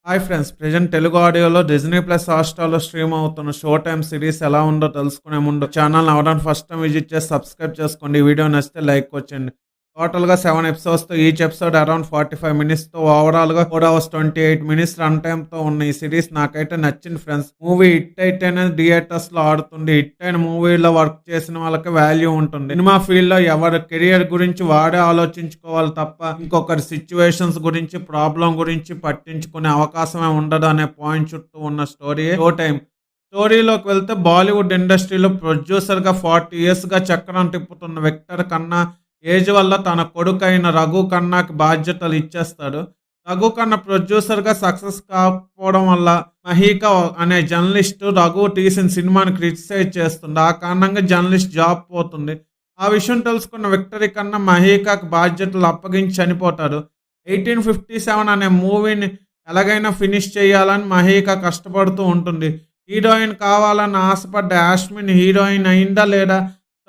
Hi friends, present Telugu ఆడియోలో Disney plus హాట్‌స్టార్‌లో stream అవుతున్న షో టైమ్ సిరీస్ ఎలా ఉందో తెలుసుకునే ముందు ఛానల్‌ని ఎవరైనా ఫస్ట్ టైం విజిట్ చేసి సబ్స్క్రైబ్ చేసుకోండి. ఈ వీడియో నచ్చితే లైక్ కొట్టండి. టోటల్‌గా 7 ఎపిసోడ్స్‌తో ఈచ్ ఎపిసోడ్ అరౌండ్ 45 మినిట్స్‌తో ఓవరాల్‌గా 4 అవర్స్ 28 మినిట్స్ రన్ టైమ్‌తో ఉన్న ఈ సిరీస్ నాకైతే నచ్చింది ఫ్రెండ్స్. మూవీ హిట్ అయితేనే థియేటర్స్‌లో ఆడుతుంది. హిట్ అయిన మూవీలో వర్క్ చేసిన వాళ్ళకి వాల్యూ ఉంటుంది. సినిమా ఫీల్డ్‌లో ఎవరి కెరియర్ గురించి వాడే ఆలోచించుకోవాలి తప్ప ఇంకొకరి సిచ్యువేషన్స్ గురించి, ప్రాబ్లం గురించి పట్టించుకునే అవకాశమే ఉండదు అనే పాయింట్ చుట్టూ ఉన్న స్టోరీయే షో టైమ్. స్టోరీలోకి వెళ్తే బాలీవుడ్ ఇండస్ట్రీలో ప్రొడ్యూసర్‌గా 40 ఇయర్స్‌గా చక్రం తిప్పుతున్న విక్టర్ ఖన్నా ఏజ్ వల్ల తన కొడుకైన రఘు ఖన్నాకి బాధ్యతలు ఇచ్చేస్తాడు. రఘు ఖన్నా ప్రొడ్యూసర్‌గా సక్సెస్ కాకపోవడం వల్ల మహీకా అనే జర్నలిస్ట్ రఘు తీసిన సినిమాని క్రిటిసైజ్ చేస్తుంది. ఆ కారణంగా జర్నలిస్ట్ జాబ్ పోతుంది. ఆ విషయం తెలుసుకున్న విక్టరీ ఖన్నా మహీకాకి బాధ్యతలు అప్పగించి చనిపోతాడు. 1857 అనే మూవీని ఎలాగైనా ఫినిష్ చేయాలని మహీకా కష్టపడుతూ ఉంటుంది. హీరోయిన్ కావాలని ఆశపడ్డ యాస్మిన్ హీరోయిన్ అయిందా లేదా?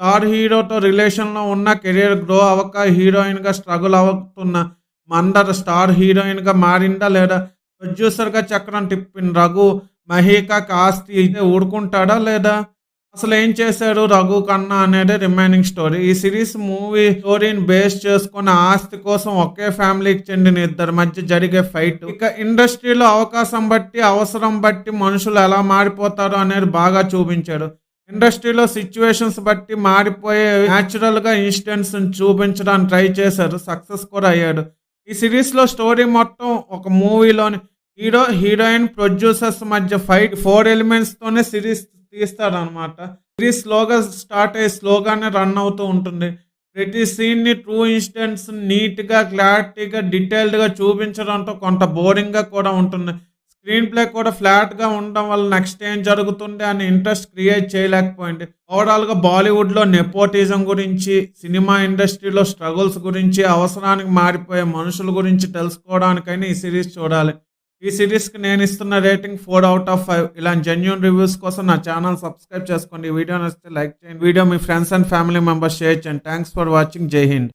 స్టార్ హీరోతో రిలేషన్లో ఉన్న కెరీర్ గ్రో అవ్వక హీరోయిన్గా స్ట్రగుల్ అవుతున్న మందర్ స్టార్ హీరోయిన్గా మారిందా లేదా? ప్రొడ్యూసర్గా చక్రం తిప్పిన రఘు మహీకాకి ఆస్తి అయితే ఊరుకుంటాడా లేదా? అసలు ఏం చేశాడు రఘు ఖన్నా అనేది రిమైనింగ్ స్టోరీ. ఈ సిరీస్ మూవీ స్టోరీని బేస్ చేసుకున్న ఆస్తి కోసం ఒకే ఫ్యామిలీకి చెందిన ఇద్దరి మధ్య జరిగే ఫైట్. ఇక ఇండస్ట్రీలో అవకాశం బట్టి, అవసరం బట్టి మనుషులు ఎలా మారిపోతారు అనేది బాగా చూపించాడు. ఇండస్ట్రీలో సిచ్యువేషన్స్ బట్టి మారిపోయే న్యాచురల్గా ఇన్సిడెంట్స్ చూపించడానికి ట్రై చేశారు. సక్సెస్ కూడా అయ్యాడు. ఈ సిరీస్లో స్టోరీ మొత్తం ఒక మూవీలోని హీరో, హీరోయిన్, ప్రొడ్యూసర్స్ మధ్య ఫైట్ 4 ఎలిమెంట్స్తోనే సిరీస్ తీస్తారనమాట. సిరీస్ స్లోగా స్టార్ట్ అయ్యి స్లోగానే రన్ అవుతూ ఉంటుంది. ప్రతి సీన్ని ట్రూ ఇన్సిడెంట్స్ నీట్గా, క్లారిటీగా, డీటెయిల్డ్గా చూపించడంతో కొంత బోరింగ్గా కూడా ఉంటుంది. స్క్రీన్ ప్లే కూడా ఫ్లాట్గా ఉండడం వల్ల నెక్స్ట్ ఏం జరుగుతుంది అని ఇంట్రెస్ట్ క్రియేట్ చేయలేకపోయింది. ఓవరాల్గా బాలీవుడ్లో నెపోటిజం గురించి, సినిమా ఇండస్ట్రీలో స్ట్రగుల్స్ గురించి, అవసరానికి మారిపోయే మనుషుల గురించి తెలుసుకోవడానికైనా ఈ సిరీస్ చూడాలి. ఈ సిరీస్కి నేను ఇస్తున్న రేటింగ్ 4/5. ఇలాంటి జెన్యూన్ రివ్యూస్ కోసం నా ఛానల్ సబ్స్క్రైబ్ చేసుకోండి. ఈ వీడియో నచ్చితే లైక్ చేయండి. వీడియో మీ friends and family members share చేయండి. Thanks for watching. జై హింద్.